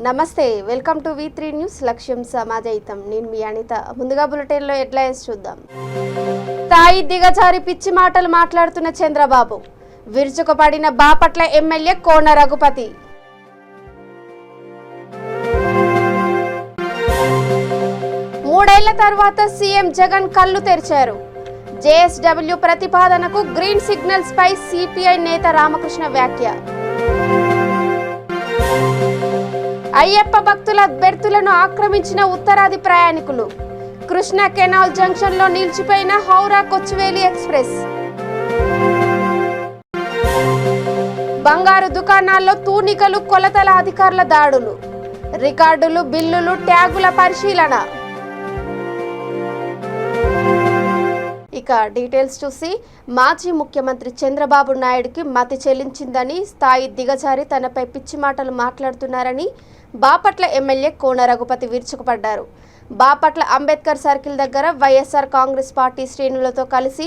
నమస్తే, welcome to V3 news. లక్ష్యం సమాజయితం. నేను మీ అనిత. ముందుగా బులెటిన్లో హెడ్లైన్స్ చూద్దాం. స్థాయి దిగజారి పిచ్చి మాటలు మాట్లాడుతున్న చంద్రబాబు. విరుచుకుపడిన బాపట్ల ఎమ్మెల్యే కోన రఘుపతి. మూడేళ్ల తర్వాత సీఎం జగన్ కళ్ళు తెరిచారు. JSW ప్రతిపాదనకు గ్రీన్ సిగ్నల్స్ పై CPI నేత రామకృష్ణ వ్యాఖ్య. అయ్యప్ప భక్తుల బెర్తులను ఆక్రమించిన ఉత్తరాది ప్రయాణికులు. కృష్ణా కెనాల్ జంక్షన్లో నిలిచిపోయిన హౌరా కొచ్చువేలి ఎక్స్ప్రెస్. బంగారు దుకాణాల్లో తూనికలు, కొలతల అధికారుల దాడులు. రికార్డులు, బిల్లులు, ట్యాగుల పరిశీలన. ఇక డీటెయిల్స్ చూసి, మాజీ ముఖ్యమంత్రి చంద్రబాబు నాయుడుకి మతి చెల్లించిందని, స్థాయి దిగజారి తనపై పిచ్చి మాటలు మాట్లాడుతున్నారని బాపట్ల ఎమ్మెల్యే కోన రఘుపతి విరుచుకుపడ్డారు. బాపట్ల అంబేద్కర్ సర్కిల్ దగ్గర వైఎస్ఆర్ కాంగ్రెస్ పార్టీ శ్రేణులతో కలిసి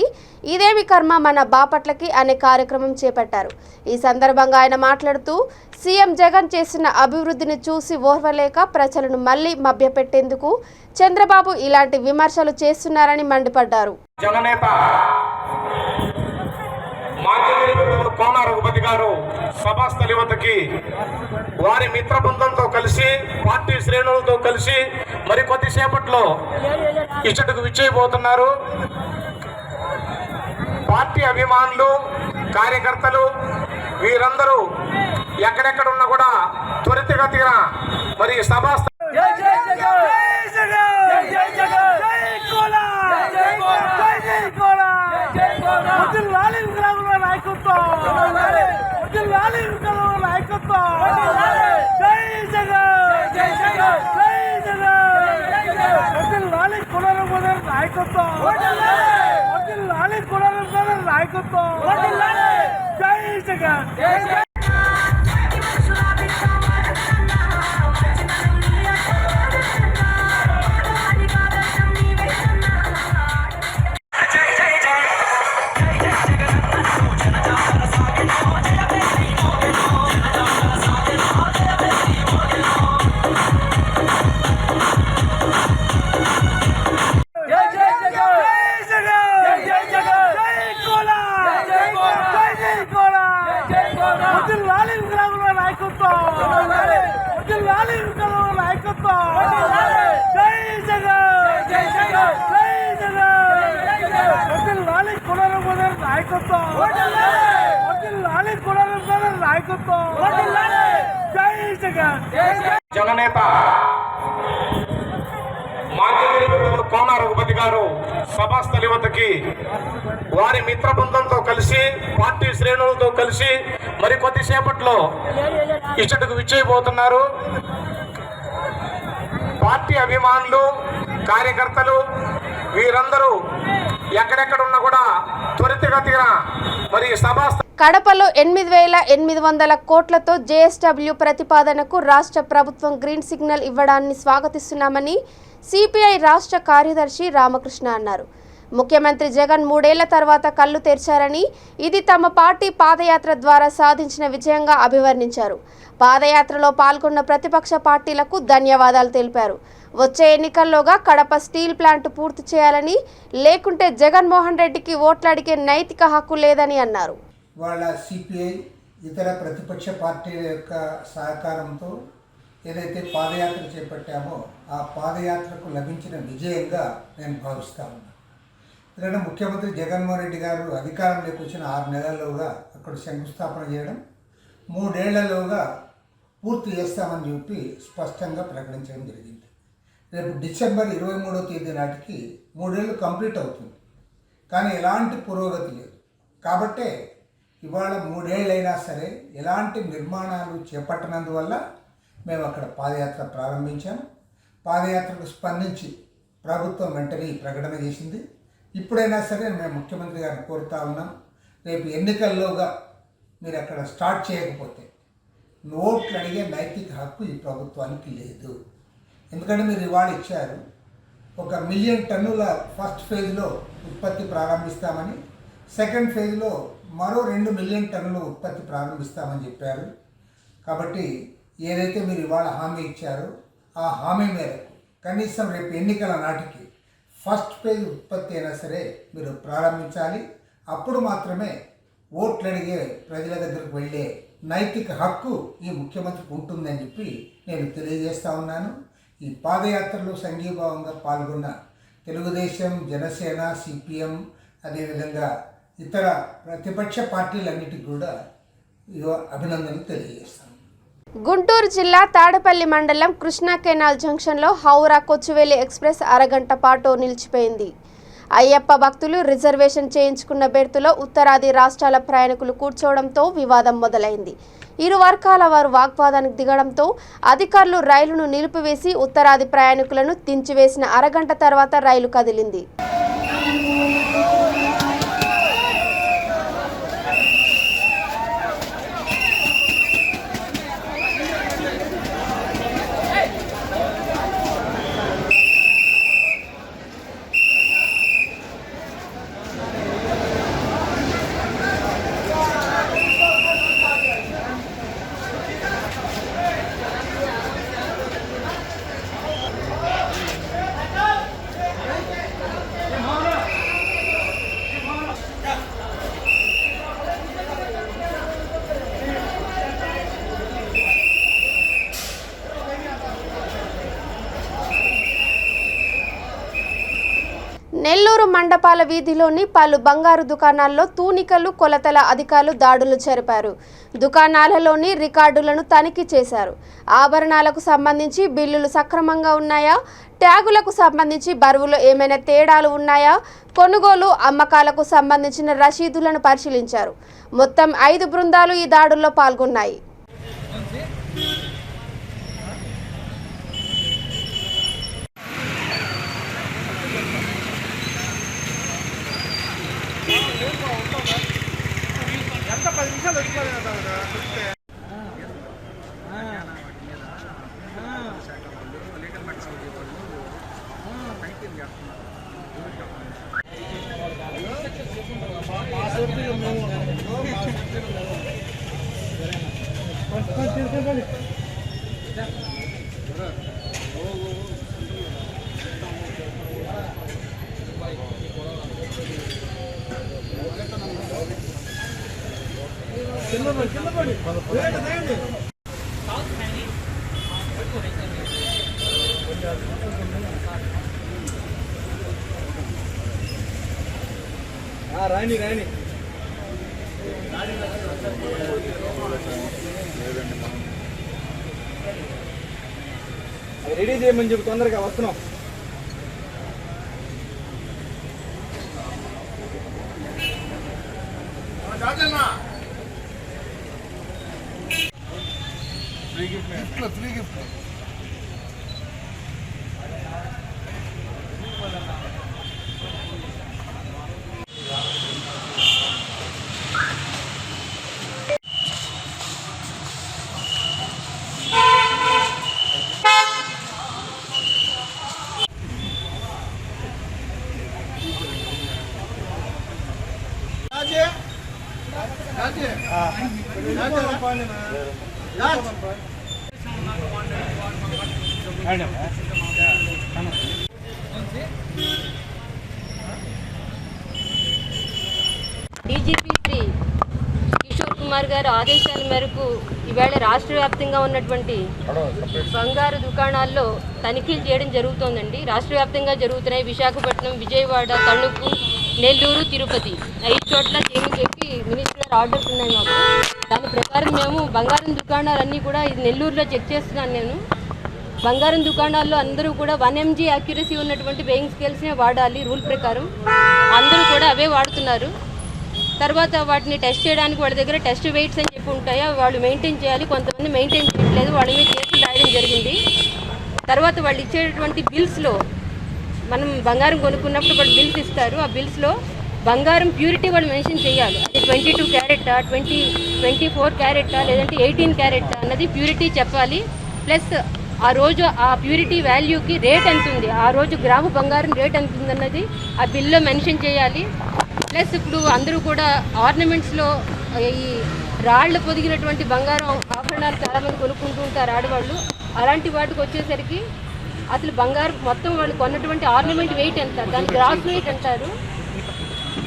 ఇదేమి కర్మ మన బాపట్లకి అనే కార్యక్రమం చేపట్టారు. ఈ సందర్భంగా ఆయన మాట్లాడుతూ, సీఎం జగన్ చేసిన అభివృద్ధిని చూసి ఓర్వలేక ప్రజలను మళ్లీ మభ్యపెట్టేందుకు చంద్రబాబు ఇలాంటి విమర్శలు చేస్తున్నారని మండిపడ్డారు. కోన రఘుపతి గారు సభాస్థలి వద్దకి వారి మిత్ర బృందంతో కలిసి, పార్టీ శ్రేణులతో కలిసి మరికొద్దిసేపట్లో ఇచ్చటకు విచ్చేయబోతున్నారు. పార్టీ అభిమానులు, కార్యకర్తలు వీరందరూ ఎక్కడెక్కడ ఉన్నా కూడా త్వరితగతిన మరి సభాస్థలి జననేత కోన రఘుపతి గారు సభాస్థలి వద్దకి వారి మిత్ర బృందంతో కలిసి, పార్టీ శ్రేణులతో కలిసి మరికొద్దిసేపట్లో ఇచ్చటకు విచ్చేయబోతున్నారు. పార్టీ అభిమానులు, కార్యకర్తలు వీరందరూ ఎక్కడెక్కడ ఉన్నా కూడా త్వరితగతిన మరి సభాస్థలి. కడపలో 8,800 కోట్లతో JSW ప్రతిపాదనకు రాష్ట్ర ప్రభుత్వం గ్రీన్ సిగ్నల్ ఇవ్వడాన్ని స్వాగతిస్తున్నామని CPI రాష్ట్ర కార్యదర్శి రామకృష్ణ అన్నారు. ముఖ్యమంత్రి జగన్ మూడేళ్ల తర్వాత కళ్ళు తెరిచారని, ఇది తమ పార్టీ పాదయాత్ర ద్వారా సాధించిన విజయంగా అభివర్ణించారు. పాదయాత్రలో పాల్గొన్న ప్రతిపక్ష పార్టీలకు ధన్యవాదాలు తెలిపారు. వచ్చే ఎన్నికల్లోగా కడప స్టీల్ ప్లాంట్ పూర్తి చేయాలని, లేకుంటే జగన్మోహన్ రెడ్డికి ఓట్లడిగే నైతిక హక్కు లేదని అన్నారు. వాళ్ళ CPI ఇతర ప్రతిపక్ష పార్టీల యొక్క సహకారంతో ఏదైతే పాదయాత్ర చేపట్టామో ఆ పాదయాత్రకు లభించిన విజయంగా నేను భావిస్తా ఉన్నాను. ఎందుకంటే ముఖ్యమంత్రి జగన్మోహన్ రెడ్డి గారు అధికారంలోకి వచ్చిన 6 నెలల్లోగా అక్కడ శంకుస్థాపన చేయడం, 3 ఏళ్లలోగా పూర్తి చేస్తామని చెప్పి స్పష్టంగా ప్రకటించడం జరిగింది. రేపు డిసెంబర్ 23వ తేదీ నాటికి 3 ఏళ్ళు కంప్లీట్ అవుతుంది. కానీ ఎలాంటి పురోగతి లేదు. కాబట్టే ఇవాళ 3 ఏళ్ళైనా సరే ఎలాంటి నిర్మాణాలు చేపట్టనందువల్ల మేము అక్కడ పాదయాత్ర ప్రారంభించాము. పాదయాత్రకు స్పందించి ప్రభుత్వం వెంటనే ప్రకటన చేసింది. ఇప్పుడైనా సరే మేము ముఖ్యమంత్రి గారిని కోరుతా ఉన్నాం, రేపు ఎన్నికల్లోగా మీరు అక్కడ స్టార్ట్ చేయకపోతే ఓట్లు అడిగే నైతిక హక్కు ఈ ప్రభుత్వానికి లేదు. ఎందుకంటే మీరు ఇవాళ ఇచ్చారు, 1 మిలియన్ టన్నుల ఫస్ట్ ఫేజ్లో ఉత్పత్తి ప్రారంభిస్తామని, సెకండ్ ఫేజ్లో మరో 2 మిలియన్ టన్నుల ఉత్పత్తి ప్రారంభిస్తామని చెప్పారు. కాబట్టి ఏదైతే మీరు ఇవాళ హామీ ఇచ్చారో ఆ హామీ మేరకు కనీసం రేపు ఎన్నికల నాటికి ఫస్ట్ ఫేజ్ ఉత్పత్తి అయినా సరే మీరు ప్రారంభించాలి. అప్పుడు మాత్రమే ఓట్లు అడిగే ప్రజల దగ్గరకు వెళ్ళే నైతిక హక్కు ఈ ముఖ్యమంత్రికి ఉంటుందని చెప్పి నేను తెలియజేస్తా ఉన్నాను. ఈ పాదయాత్రలో సంఘీభావంగా పాల్గొన్న తెలుగుదేశం, జనసేన, సిపిఎం, అదేవిధంగా ఇతర ప్రతిపక్ష పార్టీలన్నిటికీ కూడా అభినందనలు తెలియజేస్తాను. గుంటూరు జిల్లా తాడపల్లి మండలం కృష్ణా కెనాల్ జంక్షన్లో హౌరా కొచ్చువేలి ఎక్స్ప్రెస్ అరగంట పాటు నిలిచిపోయింది. అయ్యప్ప భక్తులు రిజర్వేషన్ చేయించుకున్న బెర్తులో ఉత్తరాది రాష్ట్రాల ప్రయాణికులు కూర్చోవడంతో వివాదం మొదలైంది. ఇరు వర్గాల వారు వాగ్వాదానికి దిగడంతో అధికారులు రైలును నిలిపివేసి ఉత్తరాది ప్రయాణికులను దించివేసిన అరగంట తర్వాత రైలు కదిలింది. నెల్లూరు మండపాల వీధిలోని పలు బంగారు దుకాణాల్లో తూనికలు, కొలతల అధికారులు దాడులు జరిపారు. దుకాణాలలోని రికార్డులను తనిఖీ చేశారు. ఆభరణాలకు సంబంధించి బిల్లులు సక్రమంగా ఉన్నాయా, ట్యాగులకు సంబంధించి బరువులో ఏమైనా తేడాలు ఉన్నాయా, కొనుగోలు, అమ్మకాలకు సంబంధించిన రసీదులను పరిశీలించారు. మొత్తం 5 బృందాలు ఈ దాడుల్లో పాల్గొన్నాయి. రాణి రాణి రెడీ చేయమని చెప్పి తొందరగా వస్తున్నాం. డీజీపీ శ్రీ కిషోర్ కుమార్ గారి ఆదేశాల మేరకు ఈవేళ రాష్ట్ర వ్యాప్తంగా ఉన్నటువంటి బంగారు దుకాణాల్లో తనిఖీలు చేయడం జరుగుతోందండి. రాష్ట్ర వ్యాప్తంగా జరుగుతున్నాయి. విశాఖపట్నం, విజయవాడ, తణుకు, నెల్లూరు, తిరుపతి 5 చోట్ల చేయమని చెప్పి మినిస్టర్ గారు ఆర్డర్స్ ఉన్నాయి మాకు. దాని ప్రకారం మేము బంగారం దుకాణాలన్నీ కూడా ఇది నెల్లూరులో చెక్ చేస్తున్నాను నేను. బంగారం దుకాణాల్లో అందరూ కూడా 1 mg యాక్యురసీ ఉన్నటువంటి వెయింగ్ స్కేల్స్నే వాడాలి రూల్ ప్రకారం. అందరూ కూడా అవే వాడుతున్నారు. తర్వాత వాటిని టెస్ట్ చేయడానికి వాళ్ళ దగ్గర టెస్ట్ వెయిట్స్ అని చెప్పి ఉంటాయో వాళ్ళు మెయింటైన్ చేయాలి. కొంతమంది మెయింటైన్ చేయట్లేదు, వాళ్ళ మీద కేసులు రాయడం జరిగింది. తర్వాత వాళ్ళు ఇచ్చేటటువంటి బిల్స్లో మనం బంగారం కొనుక్కున్నప్పుడు వాళ్ళు బిల్స్ ఇస్తారు. ఆ బిల్స్లో బంగారం ప్యూరిటీ వాళ్ళు మెన్షన్ చేయాలి. అది 22 క్యారెట్టా, 24 క్యారెట్టా, లేదంటే 18 క్యారెట్టా అన్నది ప్యూరిటీ చెప్పాలి. ప్లస్ ఆ రోజు ఆ ప్యూరిటీ వాల్యూకి రేట్ ఎంత ఉంది, ఆ రోజు గ్రాము బంగారం రేట్ ఎంత ఉంది అన్నది ఆ బిల్లో మెన్షన్ చేయాలి. ప్లస్ ఇప్పుడు అందరూ కూడా ఆర్నమెంట్స్లో ఈ రాళ్ళు పొదిగినటువంటి బంగారం ఆభరణాలు చాలామంది కొనుక్కుంటూ ఉంటారు ఆడవాళ్ళు. అలాంటి వాటికి వచ్చేసరికి అసలు బంగారం మొత్తం వాళ్ళు కొన్నటువంటి ఆర్నమెంట్ వెయిట్ ఎంత, దాని గ్రాస్ వెయిట్ అంటారు,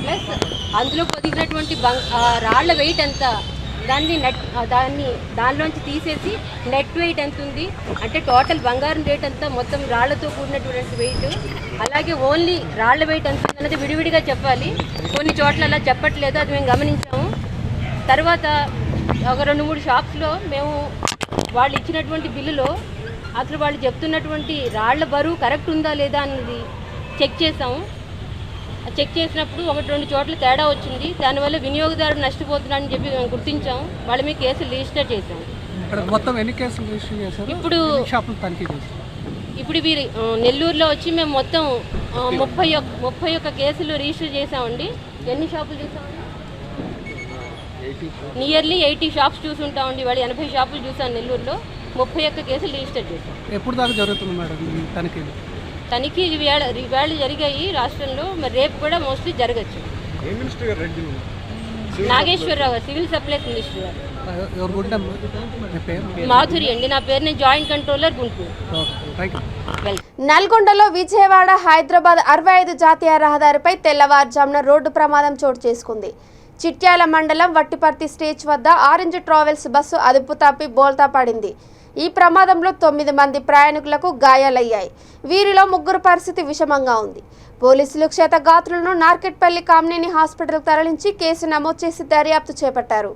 ప్లస్ అందులో పొదిగినటువంటి రాళ్ల వెయిట్ ఎంత, దానిలోంచి తీసేసి నెట్ వెయిట్ ఎంత ఉంది అంటే టోటల్ బంగారం రేట్ అంతా మొత్తం రాళ్లతో కూడినటువంటి వెయిట్. అలాగే ఓన్లీ రాళ్ల వెయిట్ ఎంత ఉంది అన్నది విడివిడిగా చెప్పాలి. కొన్ని చోట్ల అలా చెప్పట్లేదు, అది మేము గమనించాము. తర్వాత ఒక 2-3 షాప్స్లో మేము వాళ్ళు ఇచ్చినటువంటి బిల్లులో అసలు వాళ్ళు చెప్తున్నటువంటి రాళ్ల బరువు కరెక్ట్ ఉందా లేదా అన్నది చెక్ చేసాము. చెక్ చేసినప్పుడు 1-2 చోట్ల తేడా వచ్చింది. దానివల్ల వినియోగదారుడు నష్టపోతున్నాడని చెప్పి మేము గుర్తించాము. వాళ్ళ మీద కేసులు రిజిస్టర్ చేసాము. మొత్తం ఎన్ని కేసులు రిజిస్టర్ చేశారు? ఇప్పుడు వీరి నెల్లూరులో వచ్చి మేము మొత్తం 31 కేసులు రిజిస్టర్ చేసామండి. ఎన్ని షాపులు చూసామండి? నియర్లీ 80 షాప్స్ చూసుంటామండి. వాళ్ళు 80 షాపులు చూసాను నెల్లూరులో. 31 కేసులు రిజిస్టర్ చేశాం. ఎప్పుడు దాకా జరుగుతుంది మేడం తనిఖీ? ఈవేళ జరిగాయి రాష్ట్రంలో. మరి రేపు కూడా మోస్ట్లీ జరగచ్చు. నాగేశ్వరరావు గారు, సివిల్ సప్లైస్ మినిస్టర్ గారు. మాధురి అండి నా పేరు. నేను జాయింట్ కంట్రోలర్ గుంటూరు. నల్గొండలో విజయవాడ హైదరాబాద్ 65 జాతీయ రహదారిపై తెల్లవారుజామున రోడ్డు ప్రమాదం చోటు చేసుకుంది. చిట్యాల మండలం వట్టిపర్తి స్టేజ్ వద్ద ఆరెంజ్ ట్రావెల్స్ బస్సు అదుపు తప్పి బోల్తా పడింది. ఈ ప్రమాదంలో 9 మంది ప్రయాణికులకు గాయాలయ్యాయి. వీరిలో 3 పరిస్థితి విషమంగా ఉంది. పోలీసులు క్షతగాత్రులను నార్కెట్పల్లి కామినేని హాస్పిటల్కు తరలించి కేసు నమోదు చేసి దర్యాప్తు చేపట్టారు.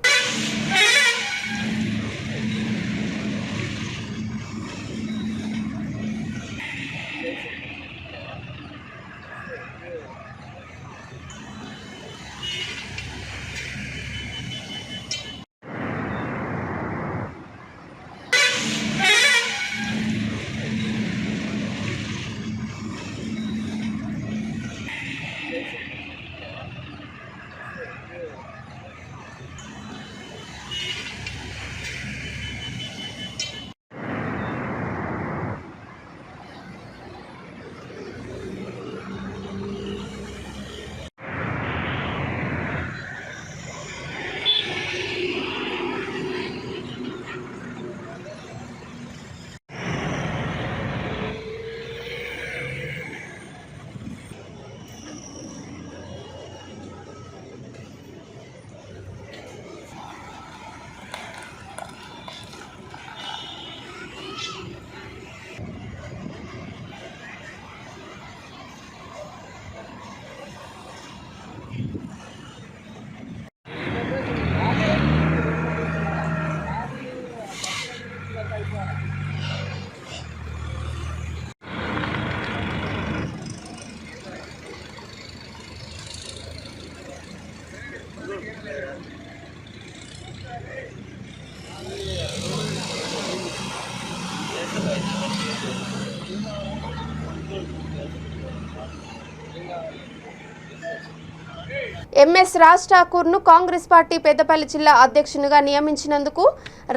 ఎంఎస్ రాజ్ ఠాకూర్ను కాంగ్రెస్ పార్టీ పెద్దపల్లి జిల్లా అధ్యక్షునిగా నియమించినందుకు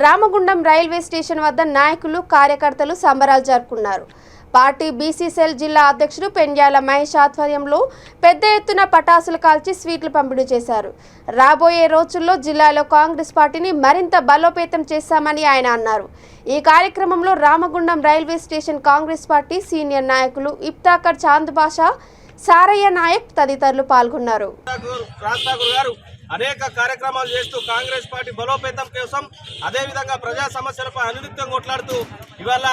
రామగుండం రైల్వే స్టేషన్ వద్ద నాయకులు కార్యకర్తలు సంబరాలు జరుపుకున్నారు. పార్టీ బీసీ సెల్ జిల్లా అధ్యక్షుడు పెండ్యాల మహేష్ ఆధ్వర్యంలో పెద్ద ఎత్తున పటాసులు కాల్చి స్వీట్లు పంపిణీ చేశారు. రాబోయే రోజుల్లో జిల్లాలో కాంగ్రెస్ పార్టీని మరింత బలోపేతం చేశామని ఆయన అన్నారు. ఈ కార్యక్రమంలో Ramagundam railway station Congress party senior నాయకులు ఇఫ్తాకర్ చాంద్ బాషా, సారయ్య నాయక్ తదితరులు పాల్గొన్నారు. అనేక కార్యక్రమాలు చేస్తూ కాంగ్రెస్ పార్టీ బలోపేతం కోసం అదేవిధంగా ప్రజా సమస్యలపై అనునిత్యం కొట్లాడుతూ ఇవాళ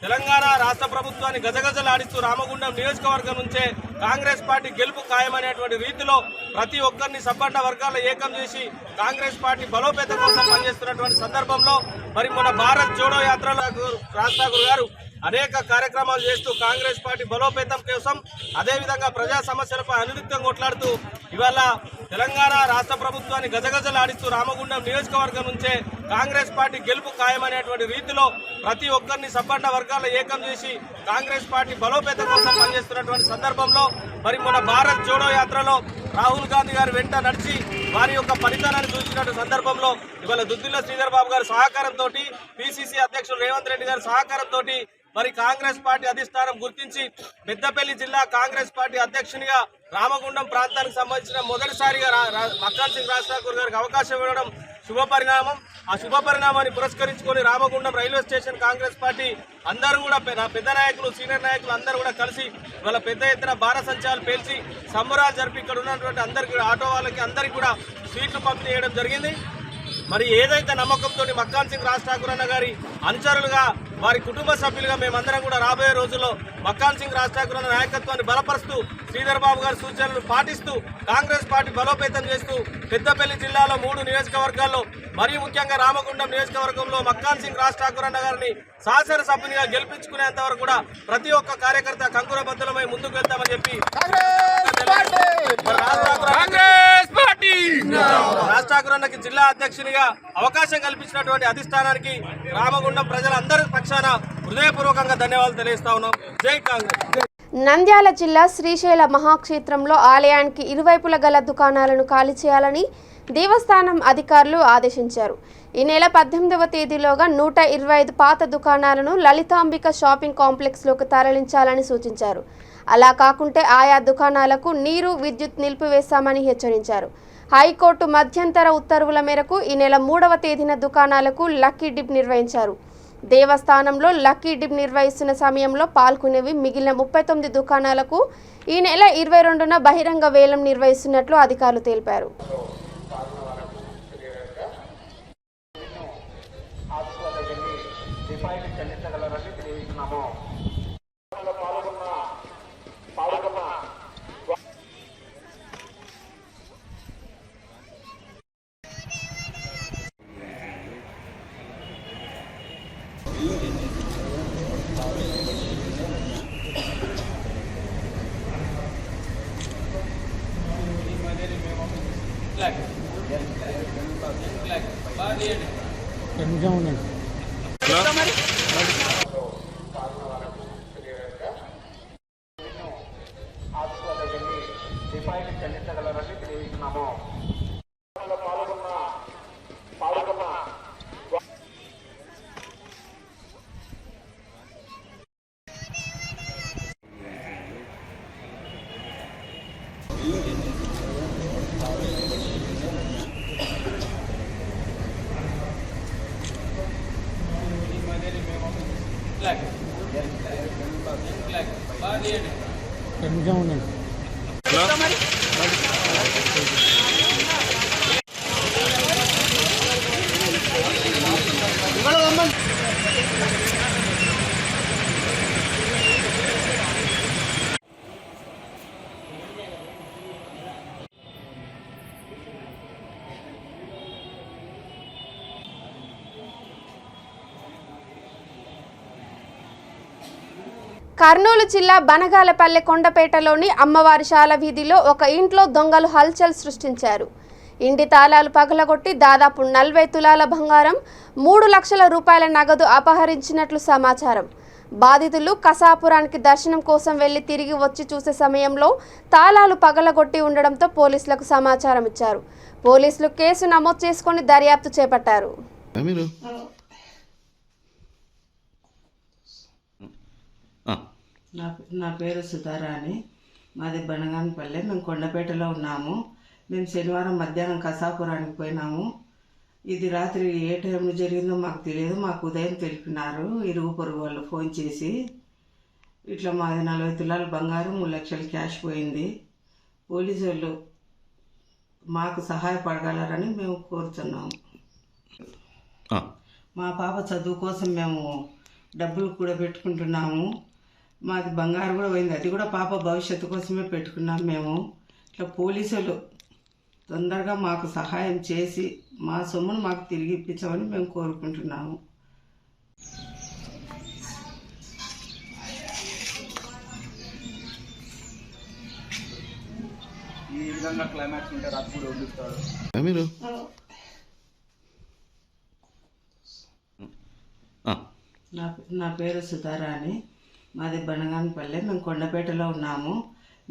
తెలంగాణ రాష్ట్ర ప్రభుత్వాన్ని గజగజలాడిస్తూ రామగుండం నియోజకవర్గం నుంచే కాంగ్రెస్ పార్టీ గెలుపు ఖాయమనేటువంటి రీతిలో ప్రతి ఒక్కరిని సబ్బండ వర్గాల్లో ఏకం చేసి కాంగ్రెస్ పార్టీ బలోపేతం కోసం పనిచేస్తున్నటువంటి సందర్భంలో మరి మన భారత్ జోడో యాత్రలో రాజ్ ఠాకూర్ గారు అనేక కార్యక్రమాలు చేస్తూ కాంగ్రెస్ పార్టీ బలోపేతం కోసం అదేవిధంగా ప్రజా సమస్యలపై అనునిత్యం కొట్లాడుతూ ఇవాళ తెలంగాణ రాష్ట్ర ప్రభుత్వాన్ని గజగజలాడిస్తూ రామగుండం నియోజకవర్గం నుంచే కాంగ్రెస్ పార్టీ గెలుపు ఖాయమనేటువంటి రీతిలో ప్రతి ఒక్కరిని సబ్బండ వర్గాల్లో ఏకం చేసి కాంగ్రెస్ పార్టీ బలోపేతం కోసం పనిచేస్తున్నటువంటి సందర్భంలో మరి మన భారత్ జోడో యాత్రలో రాహుల్ గాంధీ గారు వెంట నడిచి వారి యొక్క పరిధానాన్ని చూసినటువంటి సందర్భంలో ఇవాళ దుద్దిల్ల శ్రీధర్ బాబు గారి సహకారంతో పిసిసి అధ్యక్షులు రేవంత్ రెడ్డి గారి సహకారంతో మరి కాంగ్రెస్ పార్టీ అధిష్టానం గుర్తించి పెద్దపల్లి జిల్లా కాంగ్రెస్ పార్టీ అధ్యక్షునిగా రామగుండం ప్రాంతానికి సంబంధించిన మొదటిసారిగా మక్కాన్ సింగ్ రాజ్ ఠాకూర్ గారికి అవకాశం ఇవ్వడం శుభ పరిణామం. ఆ శుభ పరిణామాన్ని పురస్కరించుకొని Ramagundam railway station Congress party అందరూ కూడా పెద్ద నాయకులు, సీనియర్ నాయకులు అందరూ కూడా కలిసి వాళ్ళ పెద్ద ఎత్తున బాణసంచాలు పేల్చి సంబరాలు జరిపి ఇక్కడ ఉన్నటువంటి అందరికీ, ఆటో వాళ్ళకి అందరికీ కూడా స్వీట్లు పంపిణీ చేయడం జరిగింది. మరి ఏదైతే నమ్మకంతో మక్కాన్ సింగ్ రాజ్ ఠాకూర్ అన్న గారి అనుచరులుగా, వారి కుటుంబ సభ్యులుగా మేమందరం కూడా రాబోయే రోజుల్లో మక్కాన్ సింగ్ రాజ్ ఠాకూర్ అన్న నాయకత్వాన్ని బలపరుస్తూ, శ్రీధర్ బాబు గారి సూచనలు పాటిస్తూ, కాంగ్రెస్ పార్టీ బలోపేతం చేస్తూ పెద్దపల్లి జిల్లాలో 3 నియోజకవర్గాల్లో, మరీ ముఖ్యంగా రామగుండం నియోజకవర్గంలో మక్కాన్ సింగ్ రాజ్ ఠాకూర్ అన్న గారిని శాసనసభ్యునిగా గెలిపించుకునేంత వరకు కూడా ప్రతి ఒక్క కార్యకర్త కంకురబద్దలమై ముందుకు వెళ్తామని చెప్పి రాజ్ ఠాకూర్ అన్నకి జిల్లా అధ్యక్షునిగా అవకాశం కల్పించినటువంటి అధిష్టానానికి రామగుండం ప్రజలందరి పక్షాన హృదయపూర్వకంగా ధన్యవాదాలు తెలియజేస్తా ఉన్నాం. జై కాంగ్రెస్. నంద్యాల జిల్లా శ్రీశైల మహాక్షేత్రంలో ఆలయానికి ఇరువైపుల గల దుకాణాలను ఖాళీ చేయాలని దేవస్థానం అధికారులు ఆదేశించారు. ఈ నెల 18వ తేదీలోగా 125 పాత దుకాణాలను లలితాంబిక షాపింగ్ కాంప్లెక్స్లోకి తరలించాలని సూచించారు. అలా కాకుంటే ఆయా దుకాణాలకు నీరు, విద్యుత్ నిలిపివేస్తామని హెచ్చరించారు. హైకోర్టు మధ్యంతర ఉత్తర్వుల మేరకు ఈ నెల 3వ తేదీన దుకాణాలకు లక్కీ డిప్ నిర్వహించారు. దేవస్థానంలో లక్కీ డిప్ నిర్వహిస్తున్న సమయంలో పాల్గొనేవి మిగిలిన 39 దుకాణాలకు ఈ నెల 22న బహిరంగ వేలం నిర్వహిస్తున్నట్లు అధికారులు తెలిపారు. కర్నూలు జిల్లా బనగాలపల్లె కొండపేటలోని అమ్మవారిశాల వీధిలో ఒక ఇంట్లో దొంగలు హల్చల్ సృష్టించారు. ఇంటి తాళాలు పగలగొట్టి దాదాపు 40 తులాల బంగారం, 3 లక్షల రూపాయల నగదు అపహరించినట్లు సమాచారం. బాధితులు కసాపురానికి దర్శనం కోసం వెళ్లి తిరిగి వచ్చి చూసే సమయంలో తాళాలు పగలగొట్టి ఉండడంతో పోలీసులకు సమాచారం ఇచ్చారు. పోలీసులు కేసు నమోదు చేసుకుని దర్యాప్తు చేపట్టారు. నా పేరు సుధారాణి. మాది బనగానపల్లె. మేము కొండపేటలో ఉన్నాము. మేము శనివారం మధ్యాహ్నం కసాపురానికి పోయినాము. ఇది రాత్రి ఏ టైంలో జరిగిందో మాకు తెలియదు. మాకు ఉదయం తెలిపినారు ఇరుగు పొరుగు వాళ్ళు ఫోన్ చేసి. ఇట్లా మాది 40 తులాల బంగారం, 3 లక్షల క్యాష్ పోయింది. పోలీసు వాళ్ళు మాకు సహాయపడగలరని మేము కోరుతున్నాము. మా పాప చదువు కోసం మేము డబ్బులు కూడా పెట్టుకుంటున్నాము. మాది బంగారం కూడా పోయింది. అది కూడా పాప భవిష్యత్తు కోసమే పెట్టుకున్నాం మేము. ఇట్లా పోలీసులు తొందరగా మాకు సహాయం చేసి మా సొమ్మును మాకు తిరిగి ఇప్పించమని మేము కోరుకుంటున్నాము. ఈ విధంగా క్లైమాక్స్ ఉంటే రాత్రి కూడా వదిలిస్తాడు. నా పేరు సుధారాణి. మాది బనగానపల్లె. మేము కొండపేటలో ఉన్నాము.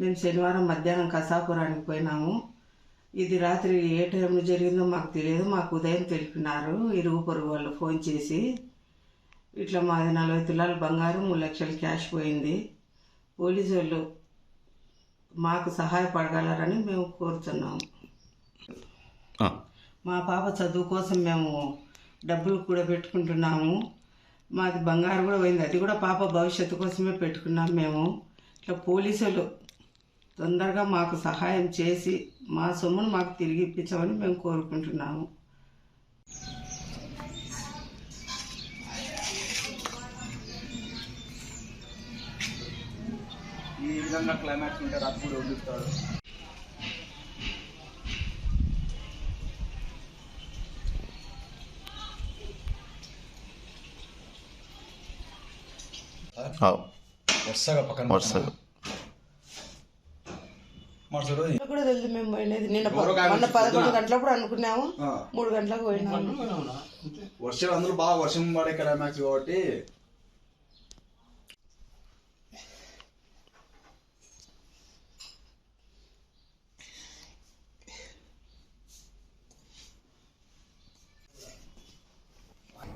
మేము శనివారం మధ్యాహ్నం కసాపురానికి పోయినాము. ఇది రాత్రి ఏ టైంలో జరిగిందో మాకు తెలియదు. మాకు ఉదయం తెలిపినారు ఇరుగు పొరుగు వాళ్ళు ఫోన్ చేసి. ఇట్లా మాది 40 తులాల బంగారం, 3 లక్షల క్యాష్ పోయింది. పోలీసు వాళ్ళు మాకు సహాయపడగలరని మేము కోరుతున్నాము. మా పాప చదువు కోసం మేము డబ్బులు కూడా పెట్టుకుంటున్నాము. మాది బంగారం కూడా పోయింది, అది కూడా పాప భవిష్యత్తు కోసమే పెట్టుకున్నాం మేము. ఇట్లా పోలీసులు తొందరగా మాకు సహాయం చేసి మా సొమ్మును మాకు తిరిగి ఇప్పించమని మేము కోరుకుంటున్నాము. ఈ విధంగా క్లైమాక్స్ ఉంటే రాత్రి కూడా వదిలిస్తాడు. కూడా తెలియదు మేము పోయినది. నిన్న 11 గంటలప్పుడు అనుకున్నాము, 3 గంటలకు పోయినాము. వర్షం అందరూ బాగా వర్షం పడే క్లైమాక్స్ కాబట్టి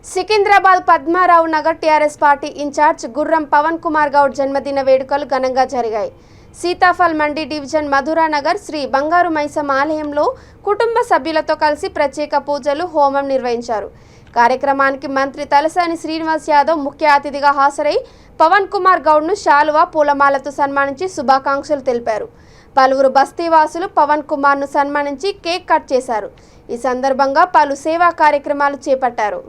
Secunderabad Padmarao Nagar TRS party incharge Gurram Pavan Kumar Goud జన్మదిన వేడుకలు ఘనంగా జరిగాయి. సీతాఫల్ మండి డివిజన్ మధురానగర్ శ్రీ బంగారు మైసమ్మ ఆలయంలో కుటుంబ సభ్యులతో కలిసి ప్రత్యేక పూజలు, హోమం నిర్వహించారు. కార్యక్రమానికి మంత్రి తలసాని శ్రీనివాస్ యాదవ్ ముఖ్య అతిథిగా హాజరై పవన్ కుమార్ గౌడ్ను శాలువా, పూలమాలతో సన్మానించి శుభాకాంక్షలు తెలిపారు. పలువురు బస్తీవాసులు పవన్ కుమార్ను సన్మానించి కేక్ కట్ చేశారు. ఈ సందర్భంగా పలు సేవా కార్యక్రమాలు చేపట్టారు.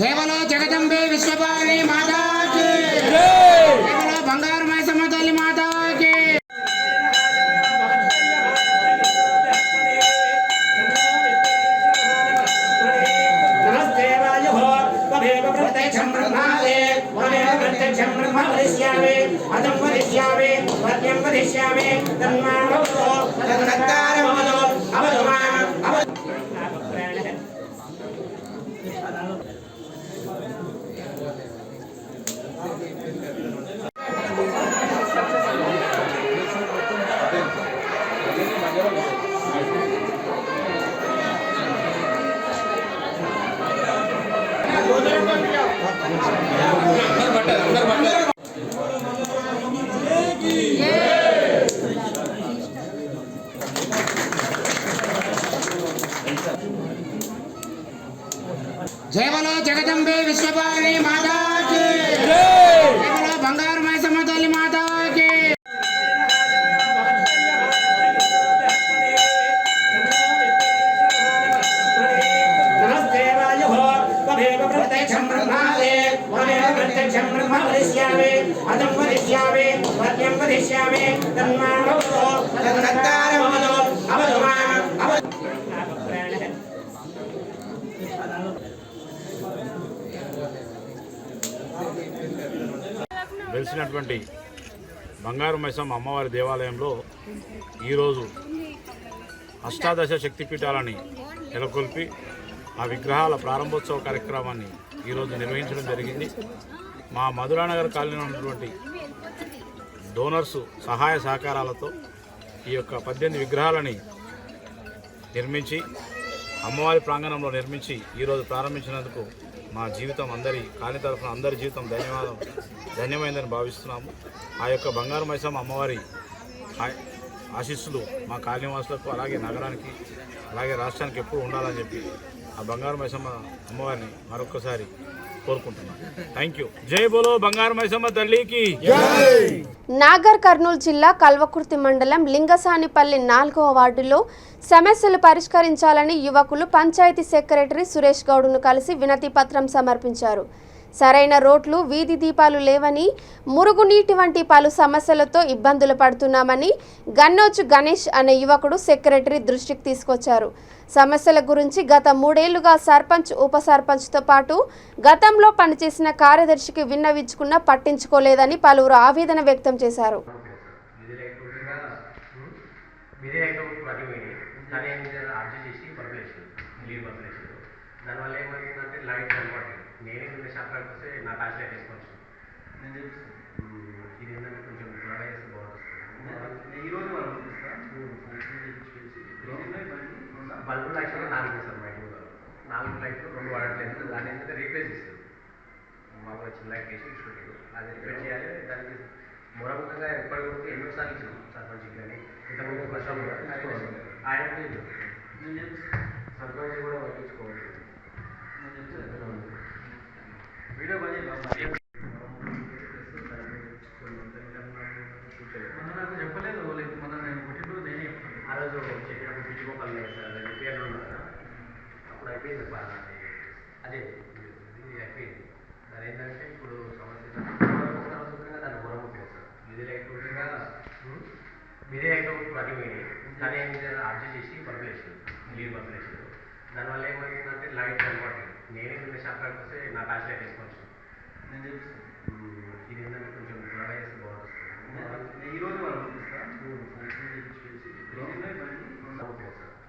जय बोलो जगदंबे विश्वभारी माता की जय बोलो बंगार मैसम्मा तल्ली माता की। नमस्ते वायुः त्वमेव प्रत्यक्षं ब्रह्मादे त्वमेव प्रत्यक्षं ब्रह्म वदिष्यामि अदं वदिष्यामि वद्यं वदिष्यामि तन्माभवतु तन्नकारमवतु अवतु माम् जय बोलो जगदंबे विश्वभारी माता की जय बोलो बंगार मैसम्मा तल्ली माता की। नमस्ते वायुः त्वमेव प्रत्यक्षं ब्रह्मादे त्वमेव प्रत्यक्षं ब्रह्म वदिष्यामि अदं वदिष्यामि वद्यं वदिष्यामि तन्माभवतु तन्नकारमवतु अवतु माम् వెలిసినటువంటి బంగారు మైసమ్మ అమ్మవారి దేవాలయంలో ఈరోజు అష్టాదశ శక్తిపీఠాలని నెలకొల్పి ఆ విగ్రహాల ప్రారంభోత్సవ కార్యక్రమాన్ని ఈరోజు నిర్వహించడం జరిగింది. మా మధురానగర్ కాలనీలో ఉన్నటువంటి డోనర్స్ సహాయ సహకారాలతో ఈ యొక్క 18 విగ్రహాలని నిర్మించి అమ్మవారి ప్రాంగణంలో నిర్మించి ఈరోజు ప్రారంభించినందుకు మా జీవితం అందరి కాలనీ తరఫున అందరి జీవితం ధన్యమైందని భావిస్తున్నాము. ఆ యొక్క బంగారు మైసమ్మ అమ్మవారి ఆశీస్సులు మా కాలనీవాసులకు అలాగే నగరానికి అలాగే రాష్ట్రానికి ఎప్పుడు ఉండాలని చెప్పి ఆ బంగారు మైసమ్మ అమ్మవారిని మరొకసారి కోరుకుంటున్నాం. Thank you. జై బోలో బంగారు మైసమ్మ తల్లికి. నాగర్ కర్నూలు జిల్లా కల్వకుర్తి మండలం లింగసానిపల్లి 4వ వార్డులో సమస్యలు పరిష్కరించాలని యువకులు పంచాయతీ సెక్రటరీ సురేష్ గౌడ్ను కలిసి వినతి పత్రం సమర్పించారు. సరైన రోడ్లు, వీధి దీపాలు లేవని, మురుగునీటి వంటి పలు సమస్యలతో ఇబ్బందులు పడుతున్నామని గన్నోజు గణేష్ అనే యువకుడు సెక్రటరీ దృష్టికి తీసుకొచ్చారు. సమస్యల గురించి గత 3 ఏళ్లుగా సర్పంచ్, ఉప సర్పంచ్తో పాటు గతంలో పనిచేసిన కార్యదర్శికి విన్నవించుకున్నా పట్టించుకోలేదని పలువురు ఆవేదన వ్యక్తం చేశారు. దానివల్ల ఏమైందంటే లైట్ కనబడలేదు. నేనే నిన్న షాప్ కాడికి వస్తే నా టార్చ్ లైట్ వేసుకోవచ్చు. ఇది ఏంటంటే కొంచెం త్వరగా చేస్తే బాగుంటుంది. ఈరోజు మనం బల్బులు యాక్చువల్గా 4 చేస్తారు మా ఇంటి ముందు. 4 లైట్లు 2 వాడట్లేదు. దాన్ని ఏంటంటే రీప్లేస్ చేస్తారు. మామూలుగా చిన్న లైట్ వేసి ఇచ్చుకుంటారు. అది రిపేర్ చేయాలి. దానికి మూలముఖంగా ఎప్పటి వరకు ఎన్నోసార్లు ఇచ్చినాం సర్పంచ్కి కానీ ఇంతకుముందు వర్షం ఆయన సర్పంచ్ కూడా పట్టించుకోవాలి. వీడియో పని నాకు చెప్పలేదు. మొన్న నేను పుట్టినరోజు నేనే ఆ రోజు చెప్పినప్పుడు పిచ్చిపోపాలి లేదు సార్. అది రిపేర్లో ఉన్నా కదా అప్పుడు అయిపోయింది. అదే ఇది అయిపోయింది. దాని ఏంటంటే ఇప్పుడు సమస్య దాన్ని మూలం ఉంటుంది సార్. ఇది లేకుండా మీరే అయితే ప్రతి పోయినాయి. దాని ఏం అడ్జస్ట్ చేసి పంపేసారు. నీళ్ళు పంపేసారు. దానివల్ల ఏమైందంటే లైట్ కనబడలేదు. నేనే నిన్న షాప్ కాడికి వస్తే నా టార్చ్ లైట్ వేసుకోవచ్చు. ఇది ఏంటంటే కొంచెం త్వరగా చేస్తే బాగుంటుంది. ఈరోజు మనం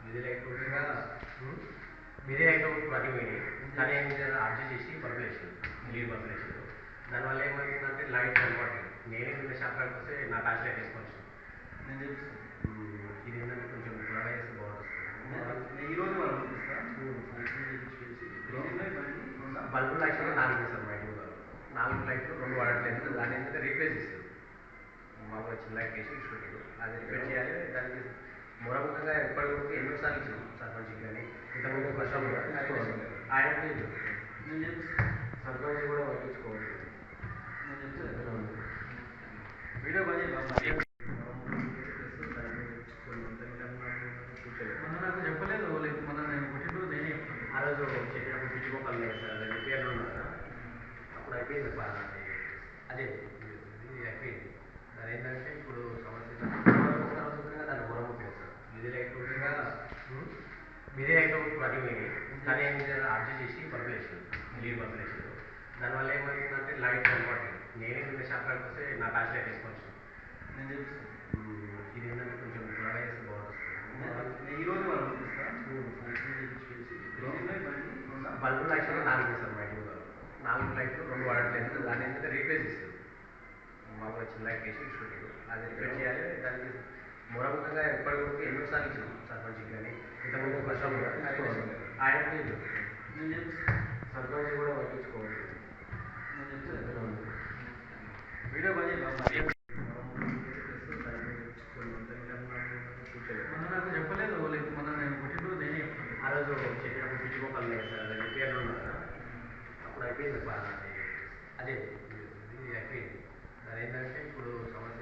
ఇది లేకుండా మీరే అయితే ప్రతి పోయినాయి. దాని ఏం అడ్జస్ట్ చేసి పంపేసారు. నీళ్ళు పంపేసారు. దానివల్ల ఏమైందంటే లైట్ కనబడలేదు. నేనే నిన్న షాప్ కాడికి వస్తే నా టార్చ్ లైట్ వేసుకోవచ్చు. ఇది ఏంటంటే కొంచెం త్వరగా చేస్తే బాగుంటుంది. ఈరోజు మనం బల్బులు యాక్చువల్గా 4 చేస్తారు మా ఇంటి ముందు. 4 లైట్లు 2 వాడట్లేదు. దాన్ని ఏంటంటే రీప్లేస్ చేస్తారు. మామూలుగా చిన్న లైట్ వేసి ఇచ్చుకుంటారు. అది రిపేర్ చేయాలి. దానికి మూలముఖంగా ఎప్పటి వరకు ఎన్నోసార్లు ఇచ్చినాం సర్పంచ్కి కానీ ఇంతకుముందు వర్షం ఆయన సర్పంచ్ కూడా పట్టించుకోవాలి. వీడియో పని మొన్న నాకు చెప్పలేదు. మొన్న నేను పుట్టినరోజు నేనే ఆ రోజు చెప్పినప్పుడు పిచ్చిపోపాలి లేదు సార్. అది రిపేర్లో ఉన్నా కదా అప్పుడు అయిపోయింది. అదే ఇది అయిపోయింది. దాని ఏంటంటే ఇప్పుడు సమస్య దాన్ని మూలం ఉంటుంది సార్. ఇది లేకుండా మీరే అయితే ప్రతి పోయినాయి. దాని ఏం అడ్జస్ట్ చేసి పంపేసారు. నీళ్ళు పంపేసారు. దానివల్ల ఏమైందంటే లైట్ కనబడలేదు. నేనే నిన్న షాప్ కాడికి వస్తే నా టార్చ్ లైట్ వేసుకోవచ్చు. ఇది ఏంటంటే కొంచెం త్వరగా చేస్తే బాగుంటుంది. ఈరోజు మనం బల్బులు యాక్చువల్గా 4 చేస్తారు మా ఇంటి ముందు. 4 లైట్లు 2 వాడట్లేదు. దాన్ని ఏంటంటే రీప్లేస్ చేస్తారు. మామూలుగా చిన్న లైట్ వేసి ఇచ్చుకుంటారు. అది రిపేర్ చేయాలి. దానికి మూలముఖంగా ఎప్పటి వరకు ఎన్నోసార్లు ఇచ్చినాం సర్పంచ్కి కానీ ఇంతకుముందు వర్షం ఆయన సర్పంచ్ కూడా పట్టించుకోవాలి. వీడియో పని మొన్న నాకు చెప్పలేదు. మొన్న నేను పుట్టినరోజు నేనే ఆ రోజు చెప్పినప్పుడు పిచ్చిపోపాలి లేదు సార్. అది రిపేర్లో ఉన్నా కదా అప్పుడు అయిపోయింది. అదే ఇది అయిపోయింది. దాని ఏంటంటే ఇప్పుడు సమస్య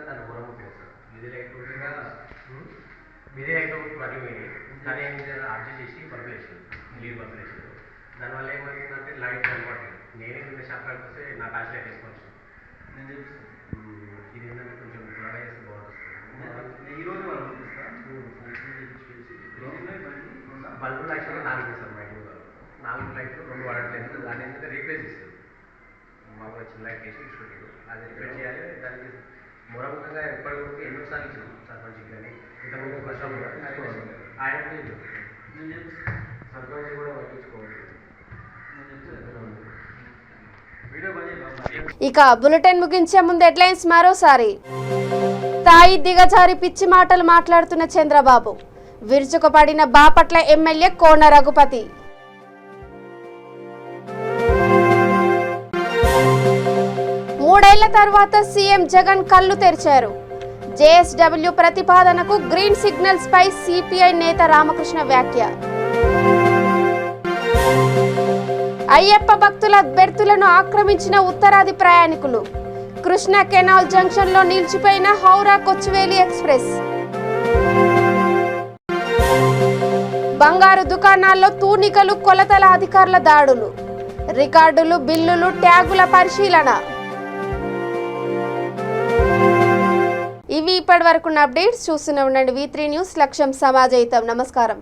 దాన్ని మూలం ఉంటుంది సార్. ఇది లేకుండా మీరే అయితే ప్రతి పోయినాయి. దాని ఏం అడ్జస్ట్ చేసి పంపేసారు. నీళ్ళు పంపేసారు. దానివల్ల ఏమైందంటే లైట్ కనబడలేదు. నేనే నిన్న షాప్ కాడికి వస్తే నా టార్చ్ లైట్ వేసుకోవచ్చు. ఇది ఏంటంటే కొంచెం త్వరగా చేస్తే బాగుంటుంది. ఈరోజు మనం బల్బులు యాక్చువల్గా 4 చేస్తారు మా ఇంటి ముందు. 4 లైట్లు 2 వాడట్లేదు. దాన్ని ఏంటంటే రీప్లేస్ చేస్తారు. మామూలుగా చిన్న లైట్ వేసి ఇచ్చుకుంటారు. అది రిపేర్ చేయాలి. దానికి మూలముఖంగా ఎప్పటి వరకు ఎన్నోసార్లు ఇచ్చినాం సర్పంచ్కి కానీ ఇంతకుముందు వర్షం ఆయన సర్పంచ్ కూడా పట్టించుకోవాలి. వీడియో పని ఇక బులెటిన్ ముగించే ముందు హెడ్లైన్స్ మరోసారి. స్థాయి దిగజారి పిచ్చి మాటలు మాట్లాడుతున్న చంద్రబాబు. విరుచుకుపడిన బాపట్ల ఎమ్మెల్యే కోన రఘుపతి. మూడేళ్ల తర్వాత సీఎం జగన్ కళ్ళు తెరిచారు. జేఎస్డబ్ల్యూ ప్రతిపాదనకు గ్రీన్ సిగ్నల్స్ పై సిపిఐ నేత రామకృష్ణ వ్యాఖ్య. అయ్యప్ప భక్తుల బెర్తులను ఆక్రమించిన ఉత్తరాది ప్రయాణికులు. కృష్ణా కెనాల్ జంక్షన్ లో నిలిచిపోయిన హౌరా కొచ్చువేలి ఎక్స్ప్రెస్. బంగారు దుకాణాల్లో తూనికలు కొలతల అధికారుల దాడులు. రికార్డులు బిల్లులు ట్యాగుల పరిశీలన. ఇవి ఇప్పటి వరకు అప్డేట్స్. చూస్తూనే ఉండండి V3 న్యూస్. లక్ష్యం సమాజయితం. నమస్కారం.